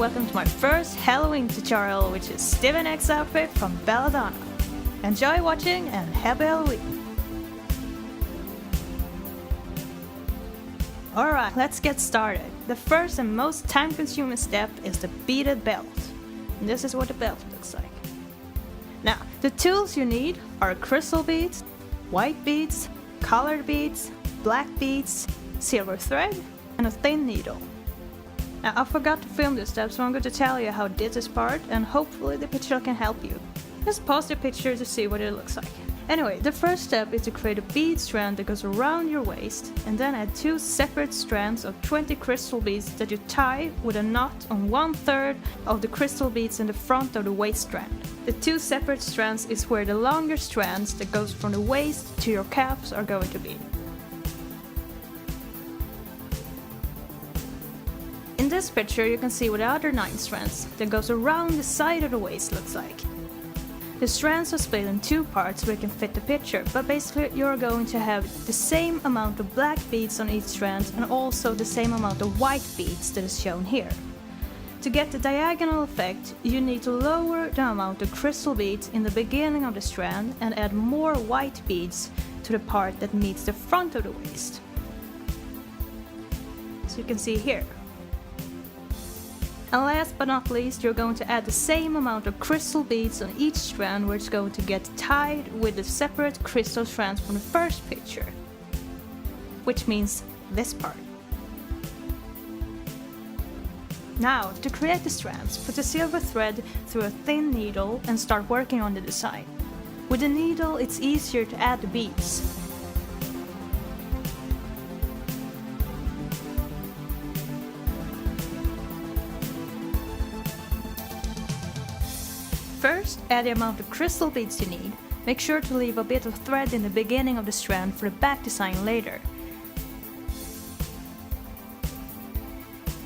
welcome to my first Halloween tutorial, which is Stevie Nicks outfit from Donna. Enjoy watching and happy Halloween! Alright, let's get started. The first and most time-consuming step is the beaded belt. And this is what the belt looks like. Now, the tools you need are crystal beads, white beads, colored beads, black beads, silver thread, and a thin needle. Now, I forgot to film this step, so I'm going to tell you how this is part, and hopefully the picture can help you. Just pause the picture to see what it looks like. Anyway, the first step is to create a bead strand that goes around your waist, and then add 2 separate strands of 20 crystal beads that you tie with a knot on 1/3 of the crystal beads in the front of the waist strand. The 2 separate strands is where the longer strands that goes from the waist to your calves are going to be. In this picture you can see what the other 9 strands that goes around the side of the waist looks like. The strands are split in 2 parts so it can fit the picture, but basically you're going to have the same amount of black beads on each strand and also the same amount of white beads that is shown here. To get the diagonal effect, you need to lower the amount of crystal beads in the beginning of the strand and add more white beads to the part that meets the front of the waist. So you can see here. And last but not least, you're going to add the same amount of crystal beads on each strand where it's going to get tied with the separate crystal strands from the first picture. Which means this part. Now, to create the strands, put the silver thread through a thin needle and start working on the design. With the needle, it's easier to add the beads. First, add the amount of crystal beads you need. Make sure to leave a bit of thread in the beginning of the strand for the back design later.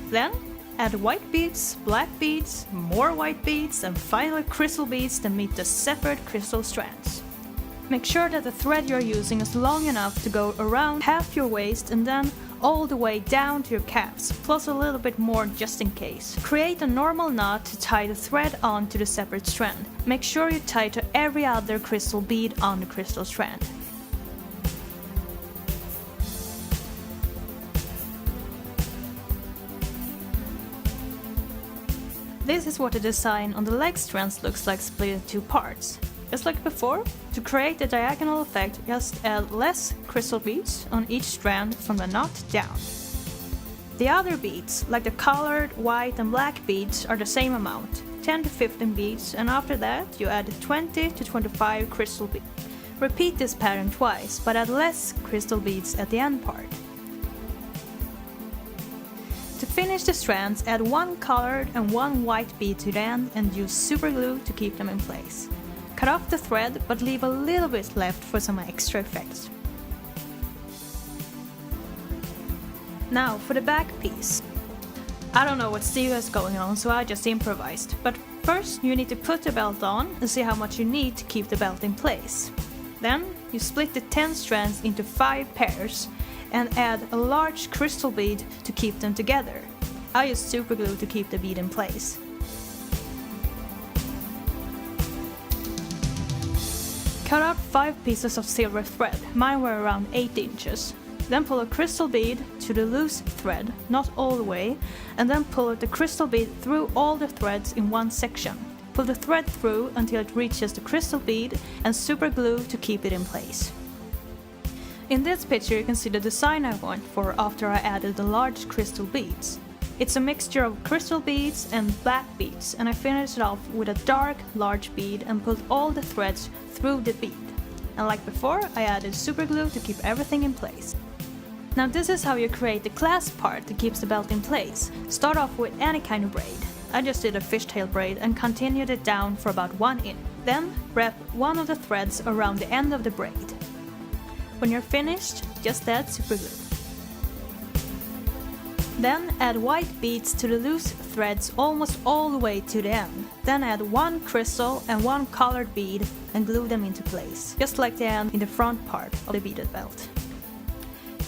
Then, add white beads, black beads, more white beads, and finally crystal beads that meet the separate crystal strands. Make sure that the thread you're using is long enough to go around half your waist and then all the way down to your calves, plus a little bit more just in case. Create a normal knot to tie the thread onto the separate strand. Make sure you tie to every other crystal bead on the crystal strand. This is what the design on the leg strands looks like split in 2 parts. Just like before, to create the diagonal effect, just add less crystal beads on each strand from the knot down. The other beads, like the colored, white and black beads, are the same amount, 10 to 15 beads, and after that you add 20 to 25 crystal beads. Repeat this pattern twice, but add less crystal beads at the end part. To finish the strands, add 1 colored and 1 white bead to the end and use super glue to keep them in place. Cut off the thread, but leave a little bit left for some extra effects. Now for the back piece. I don't know what Steve is going on, so I just improvised. But first you need to put the belt on and see how much you need to keep the belt in place. Then you split the 10 strands into 5 pairs and add a large crystal bead to keep them together. I use super glue to keep the bead in place. Cut out 5 pieces of silver thread, mine were around 8 inches. Then pull a crystal bead to the loose thread, not all the way, and then pull the crystal bead through all the threads in one section. Pull the thread through until it reaches the crystal bead and super glue to keep it in place. In this picture you can see the design I went for after I added the large crystal beads. It's a mixture of crystal beads and black beads, and I finished it off with a dark, large bead and pulled all the threads through the bead. And like before, I added super glue to keep everything in place. Now this is how you create the clasp part that keeps the belt in place. Start off with any kind of braid. I just did a fishtail braid and continued it down for about 1 inch. Then wrap one of the threads around the end of the braid. When you're finished, just add super glue. Then add white beads to the loose threads almost all the way to the end. Then add 1 crystal and 1 colored bead and glue them into place, just like the end in the front part of the beaded belt.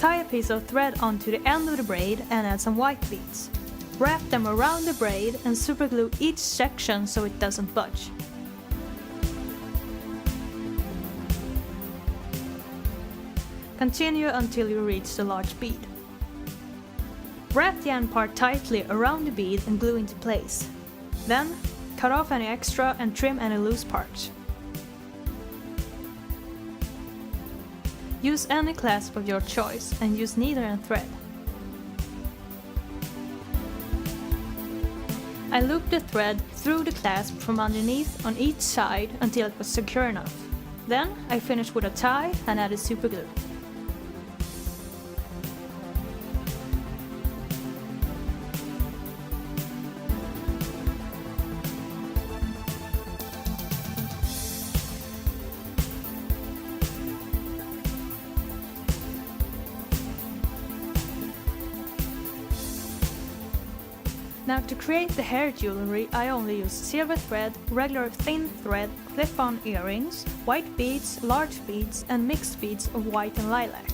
Tie a piece of thread onto the end of the braid and add some white beads. Wrap them around the braid and superglue each section so it doesn't budge. Continue until you reach the large bead. Wrap the end part tightly around the bead and glue into place. Then, cut off any extra and trim any loose parts. Use any clasp of your choice and use needle and thread. I looped the thread through the clasp from underneath on each side until it was secure enough. Then I finished with a tie and added superglue. Now to create the hair jewelry I only use silver thread, regular thin thread, clip-on earrings, white beads, large beads and mixed beads of white and lilac.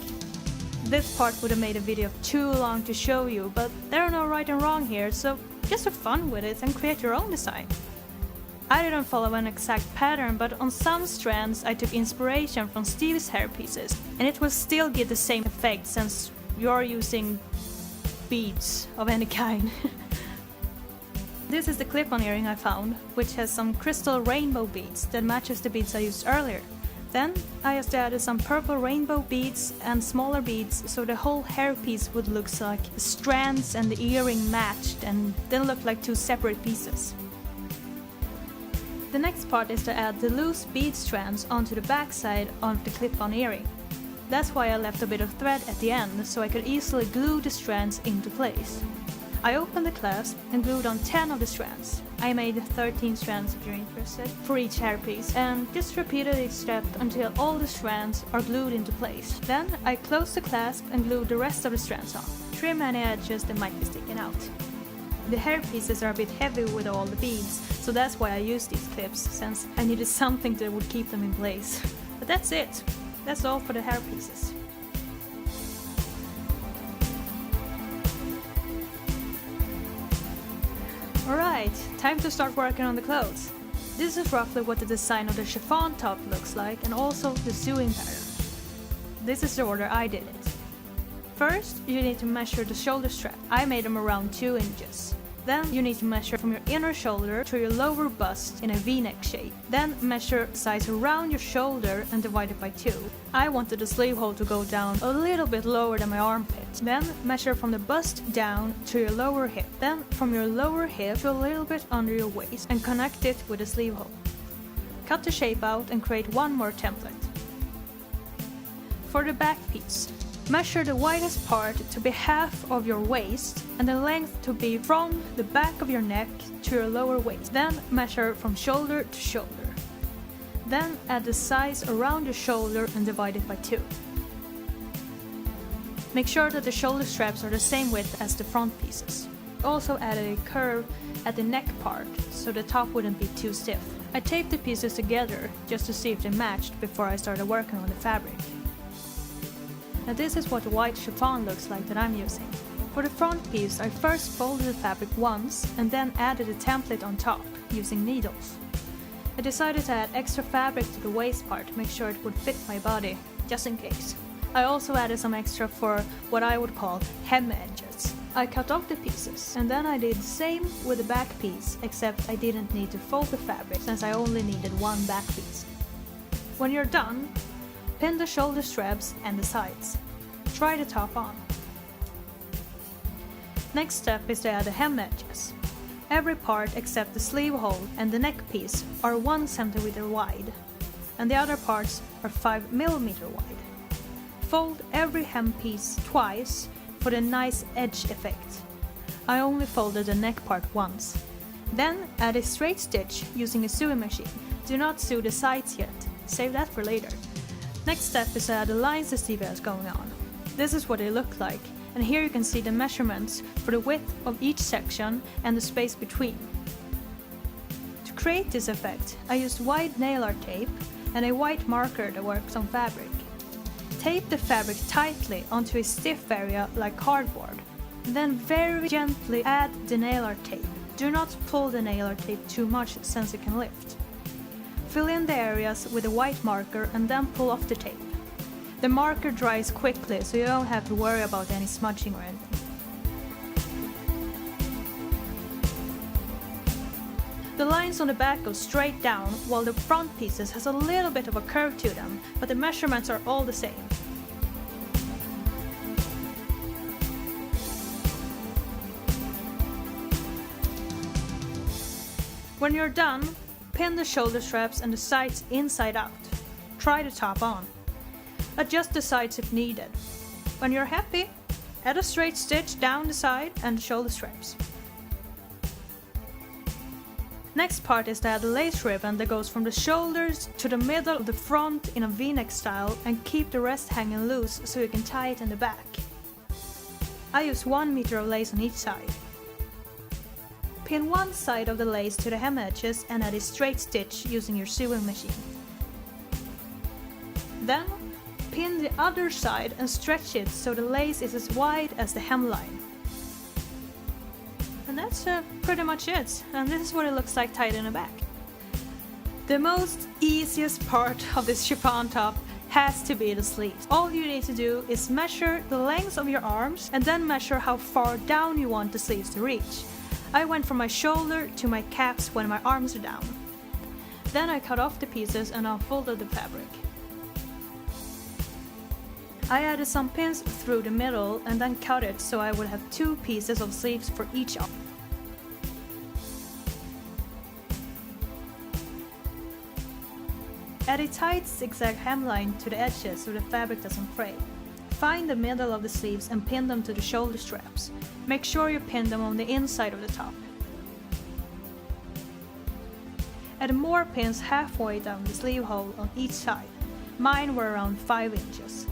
This part would have made a video too long to show you, but there are no right and wrong here, so just have fun with it and create your own design. I didn't follow an exact pattern, but on some strands I took inspiration from Stevie's hair pieces, and it will still give the same effect since you're using beads of any kind. This is the clip-on earring I found, which has some crystal rainbow beads that matches the beads I used earlier. Then I just added some purple rainbow beads and smaller beads so the whole hairpiece would look like the strands and the earring matched and didn't look like two separate pieces. The next part is to add the loose bead strands onto the backside of the clip-on earring. That's why I left a bit of thread at the end so I could easily glue the strands into place. I opened the clasp and glued on 10 of the strands. I made 13 strands if you're interested, for each hairpiece, and just repeated each step until all the strands are glued into place. Then I closed the clasp and glued the rest of the strands on. Trim any edges that might be sticking out. The hairpieces are a bit heavy with all the beads, so that's why I used these clips, since I needed something that would keep them in place. But that's it. That's all for the hairpieces. Alright, time to start working on the clothes. This is roughly what the design of the chiffon top looks like and also the sewing pattern. This is the order I did it. First, you need to measure the shoulder strap. I made them around 2 inches. Then you need to measure from your inner shoulder to your lower bust in a V-neck shape. Then measure size around your shoulder and divide it by 2. I wanted the sleeve hole to go down a little bit lower than my armpit. Then measure from the bust down to your lower hip. Then from your lower hip to a little bit under your waist and connect it with the sleeve hole. Cut the shape out and create one more template. For the back piece, measure the widest part to be half of your waist and the length to be from the back of your neck to your lower waist. Then measure from shoulder to shoulder. Then add the size around your shoulder and divide it by 2. Make sure that the shoulder straps are the same width as the front pieces. Also added a curve at the neck part so the top wouldn't be too stiff. I taped the pieces together just to see if they matched before I started working on the fabric. Now this is what the white chiffon looks like that I'm using. For the front piece I first folded the fabric once and then added a template on top using needles. I decided to add extra fabric to the waist part to make sure it would fit my body, just in case. I also added some extra for what I would call hem edges. I cut off the pieces and then I did the same with the back piece, except I didn't need to fold the fabric since I only needed one back piece. When you're done, pin the shoulder straps and the sides. Try the top on. Next step is to add the hem edges. Every part except the sleeve hole and the neck piece are 1 cm wide, and the other parts are 5 mm wide. Fold every hem piece twice for the nice edge effect. I only folded the neck part once. Then add a straight stitch using a sewing machine. Do not sew the sides yet, save that for later. Next step is to add the lines the Stevie has going on. This is what they look like, and here you can see the measurements for the width of each section and the space between. To create this effect, I used white nail art tape and a white marker that works on fabric. Tape the fabric tightly onto a stiff area like cardboard. Then very gently add the nail art tape. Do not pull the nail art tape too much since it can lift. Fill in the areas with a white marker and then pull off the tape. The marker dries quickly, so you don't have to worry about any smudging or anything. The lines on the back go straight down, while the front pieces has a little bit of a curve to them, but the measurements are all the same. When you're done, pin the shoulder straps and the sides inside out. Try the top on. Adjust the sides if needed. When you're happy, add a straight stitch down the side and the shoulder straps. Next part is to add a lace ribbon that goes from the shoulders to the middle of the front in a V-neck style and keep the rest hanging loose so you can tie it in the back. I use 1 meter of lace on each side. Pin one side of the lace to the hem edges and add a straight stitch using your sewing machine. Then, pin the other side and stretch it so the lace is as wide as the hemline. And that's pretty much it, and this is what it looks like tied in the back. The most easiest part of this chiffon top has to be the sleeves. All you need to do is measure the length of your arms and then measure how far down you want the sleeves to reach. I went from my shoulder to my caps when my arms are down. Then I cut off the pieces and unfolded the fabric. I added some pins through the middle and then cut it so I would have 2 pieces of sleeves for each arm. Add a tight zigzag hemline to the edges so the fabric doesn't fray. Find the middle of the sleeves and pin them to the shoulder straps. Make sure you pin them on the inside of the top. Add more pins halfway down the sleeve hole on each side. Mine were around 5 inches.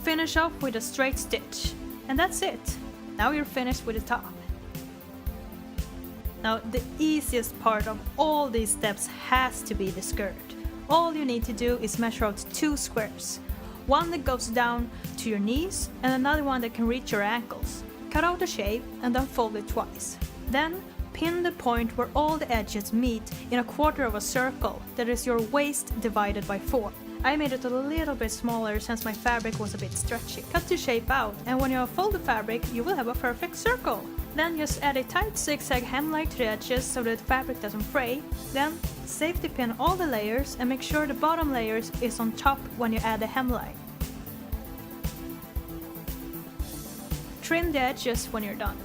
Finish off with a straight stitch. And that's it! Now you're finished with the top. Now the easiest part of all these steps has to be the skirt. All you need to do is measure out 2 squares. One that goes down to your knees and another one that can reach your ankles. Cut out the shape and then fold it twice. Then pin the point where all the edges meet in a quarter of a circle, that is your waist divided by 4. I made it a little bit smaller since my fabric was a bit stretchy. Cut the shape out, and when you fold the fabric you will have a perfect circle. Then just add a tight zigzag hemline to the edges so that the fabric doesn't fray. Then safety pin all the layers and make sure the bottom layers is on top when you add the hemline. Trim the edges when you're done.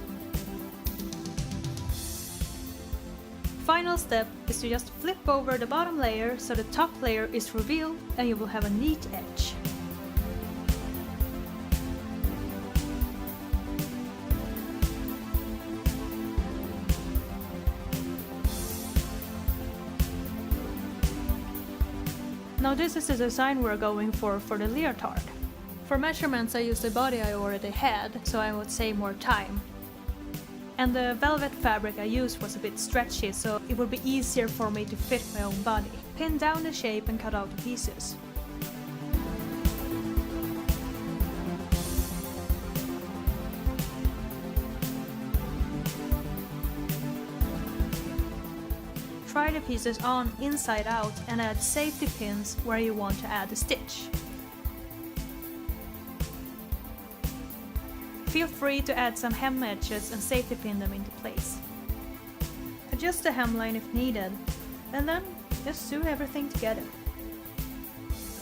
Final step is to just flip over the bottom layer so the top layer is revealed and you will have a neat edge. Now this is the design we're going for the leotard. For measurements I used the body I already had, so I would save more time. And the velvet fabric I used was a bit stretchy, so it would be easier for me to fit my own body. Pin down the shape and cut out the pieces. Try the pieces on inside out and add safety pins where you want to add a stitch. Feel free to add some hem edges and safety pin them into place. Adjust the hemline if needed, and then just sew everything together.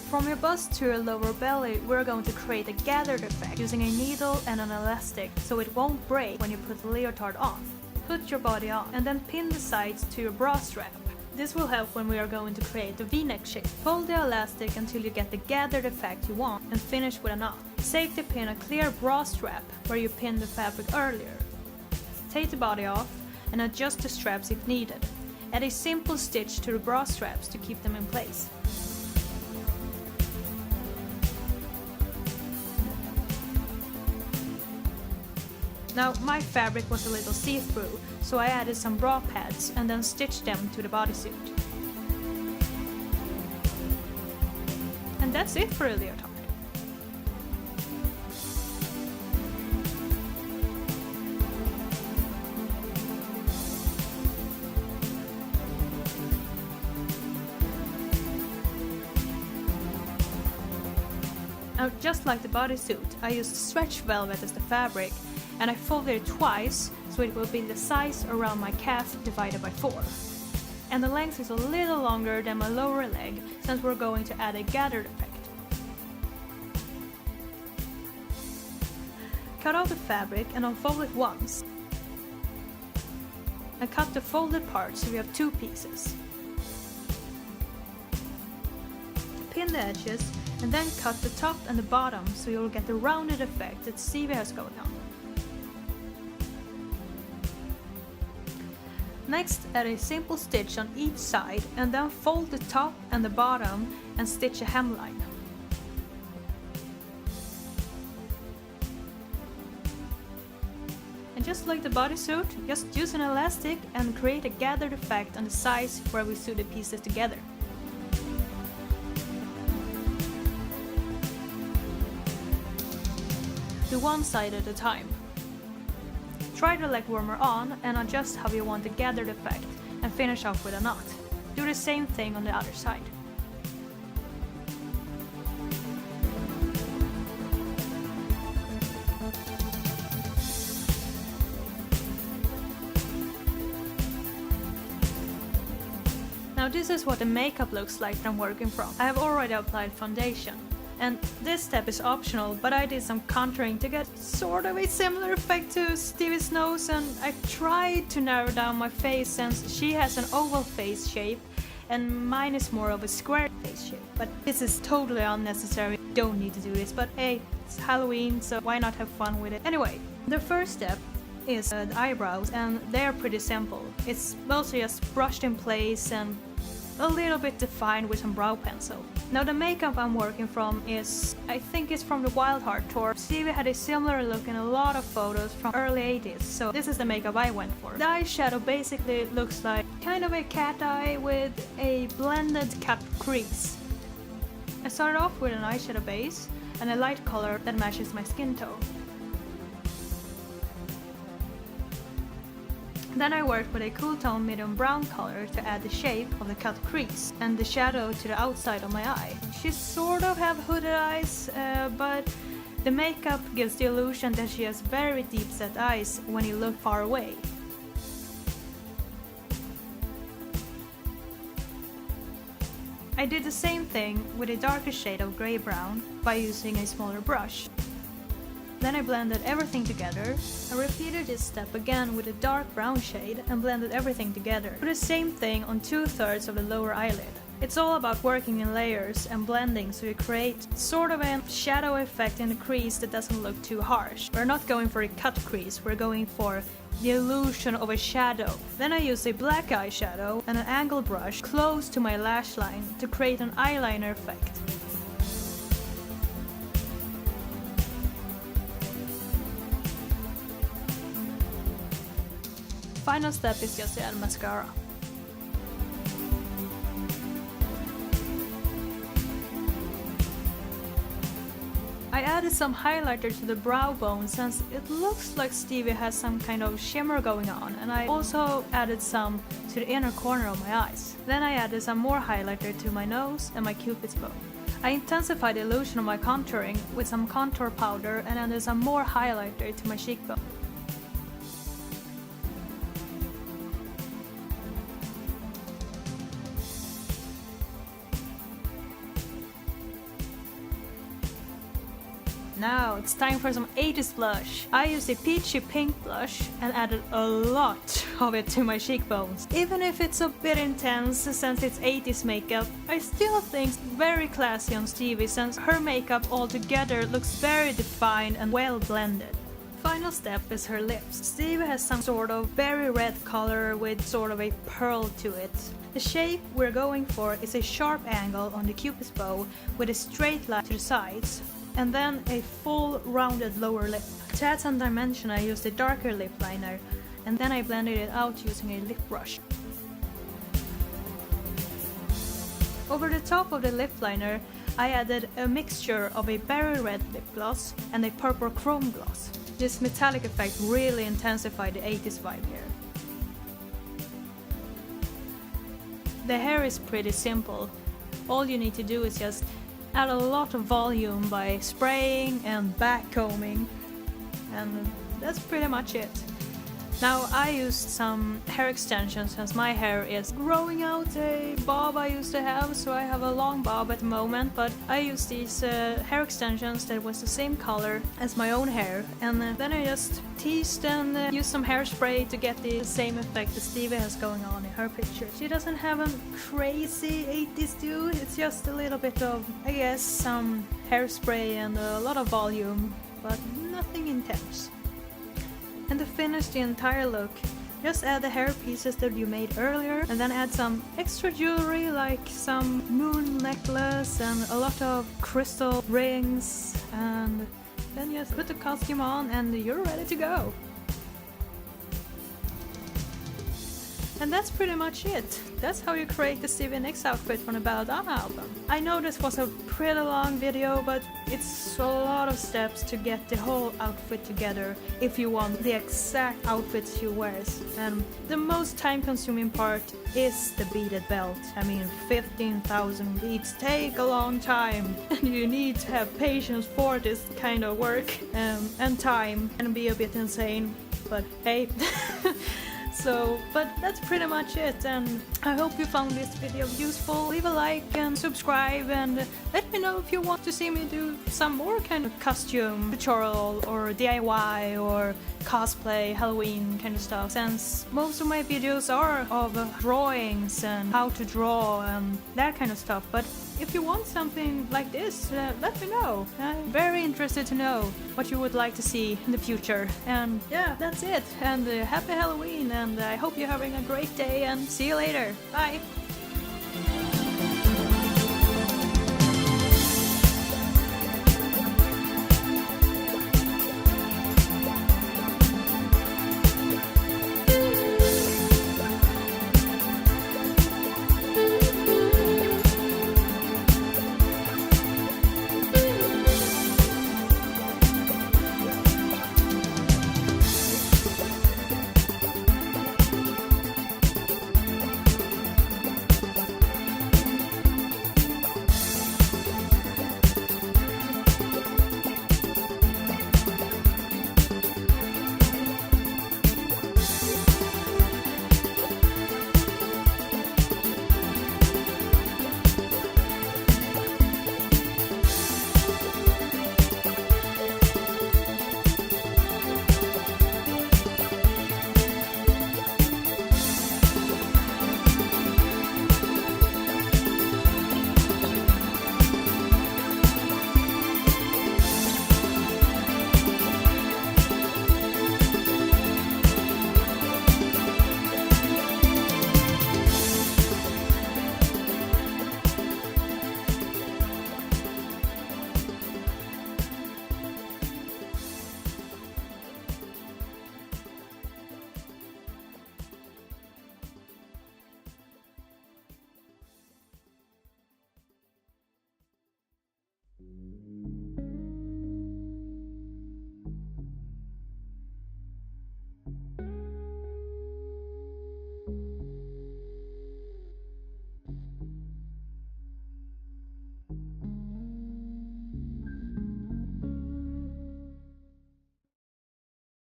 From your bust to your lower belly, we're going to create a gathered effect using a needle and an elastic so it won't break when you put the leotard on. Put your body on and then pin the sides to your bra strap. This will help when we are going to create the V-neck shape. Fold the elastic until you get the gathered effect you want and finish with a knot. Safety pin a clear bra strap where you pinned the fabric earlier. Take the body off and adjust the straps if needed. Add a simple stitch to the bra straps to keep them in place. Now my fabric was a little see-through, so I added some bra pads and then stitched them to the bodysuit. And that's it for a leotard. Now, just like the bodysuit, I used stretch velvet as the fabric, and I folded it twice so it will be the size around my calf divided by 4. And the length is a little longer than my lower leg since we're going to add a gathered effect. Cut out the fabric and unfold it once. And cut the folded part so we have 2 pieces. Pin the edges and then cut the top and the bottom so you'll get the rounded effect that Stevie has going on. Next, add a simple stitch on each side and then fold the top and the bottom and stitch a hemline. And just like the bodysuit, just use an elastic and create a gathered effect on the sides where we sew the pieces together. Do one side at a time. Try the leg warmer on and adjust how you want the gathered effect and finish off with a knot. Do the same thing on the other side. Now this is what the makeup looks like that I'm working from. I have already applied foundation. And this step is optional, but I did some contouring to get sort of a similar effect to Stevie's nose, and I tried to narrow down my face since she has an oval face shape and mine is more of a square face shape. But this is totally unnecessary, don't need to do this, but hey, it's Halloween, so why not have fun with it? Anyway, the first step is the eyebrows, and they're pretty simple. It's mostly just brushed in place and a little bit defined with some brow pencil. Now the makeup I'm working from is, I think it's from the Wild Heart tour. Stevie had a similar look in a lot of photos from early 80s, so this is the makeup I went for. The eyeshadow basically looks like kind of a cat eye with a blended cut crease. I started off with an eyeshadow base and a light color that matches my skin tone. Then I worked with a cool tone medium brown color to add the shape of the cut crease and the shadow to the outside of my eye. She sort of have hooded eyes, but the makeup gives the illusion that she has very deep set eyes when you look far away. I did the same thing with a darker shade of grey-brown by using a smaller brush. Then I blended everything together. I repeated this step again with a dark brown shade and blended everything together. Do the same thing on 2/3 of the lower eyelid. It's all about working in layers and blending so you create sort of a shadow effect in the crease that doesn't look too harsh. We're not going for a cut crease, we're going for the illusion of a shadow. Then I use a black eyeshadow and an angle brush close to my lash line to create an eyeliner effect. Final step is just to add mascara. I added some highlighter to the brow bone since it looks like Stevie has some kind of shimmer going on, and I also added some to the inner corner of my eyes. Then I added some more highlighter to my nose and my cupid's bow. I intensified the illusion of my contouring with some contour powder and added some more highlighter to my cheekbone. Now it's time for some 80s blush. I used a peachy pink blush and added a lot of it to my cheekbones. Even if it's a bit intense since it's 80s makeup, I still think it's very classy on Stevie since her makeup altogether looks very defined and well blended. Final step is her lips. Stevie has some sort of berry red color with sort of a pearl to it. The shape we're going for is a sharp angle on the cupid's bow with a straight line to the sides, and then a full rounded lower lip. To add some dimension I used a darker lip liner and then I blended it out using a lip brush. Over the top of the lip liner I added a mixture of a berry red lip gloss and a purple chrome gloss. This metallic effect really intensified the 80s vibe here. The hair is pretty simple. All you need to do is just add a lot of volume by spraying and backcombing, and that's pretty much it. Now I used some hair extensions since my hair is growing out a bob I used to have, so I have a long bob at the moment, but I used these hair extensions that was the same color as my own hair, and then I just teased and used some hairspray to get the same effect that Stevie has going on in her picture. She doesn't have a crazy 80s do, it's just a little bit of, I guess, some hairspray and a lot of volume, but nothing intense. And to finish the entire look, just add the hair pieces that you made earlier, and then add some extra jewelry like some moon necklace and a lot of crystal rings, and then just put the costume on and you're ready to go. And that's pretty much it. That's how you create the Stevie Nicks outfit from the Belladonna album. I know this was a pretty long video, but it's a lot of steps to get the whole outfit together if you want the exact outfit she wears. And the most time-consuming part is the beaded belt. I mean, 15,000 beads take a long time, and you need to have patience for this kind of work, and time, and be a bit insane, but hey. So, but that's pretty much it, and I hope you found this video useful. Leave a like and subscribe, and let me know if you want to see me do some more kind of costume tutorial or DIY or cosplay, Halloween kind of stuff, since most of my videos are of drawings and how to draw and that kind of stuff. But if you want something like this, let me know. I'm very interested to know what you would like to see in the future. And yeah, that's it. And happy Halloween, and I hope you're having a great day, and see you later. Bye!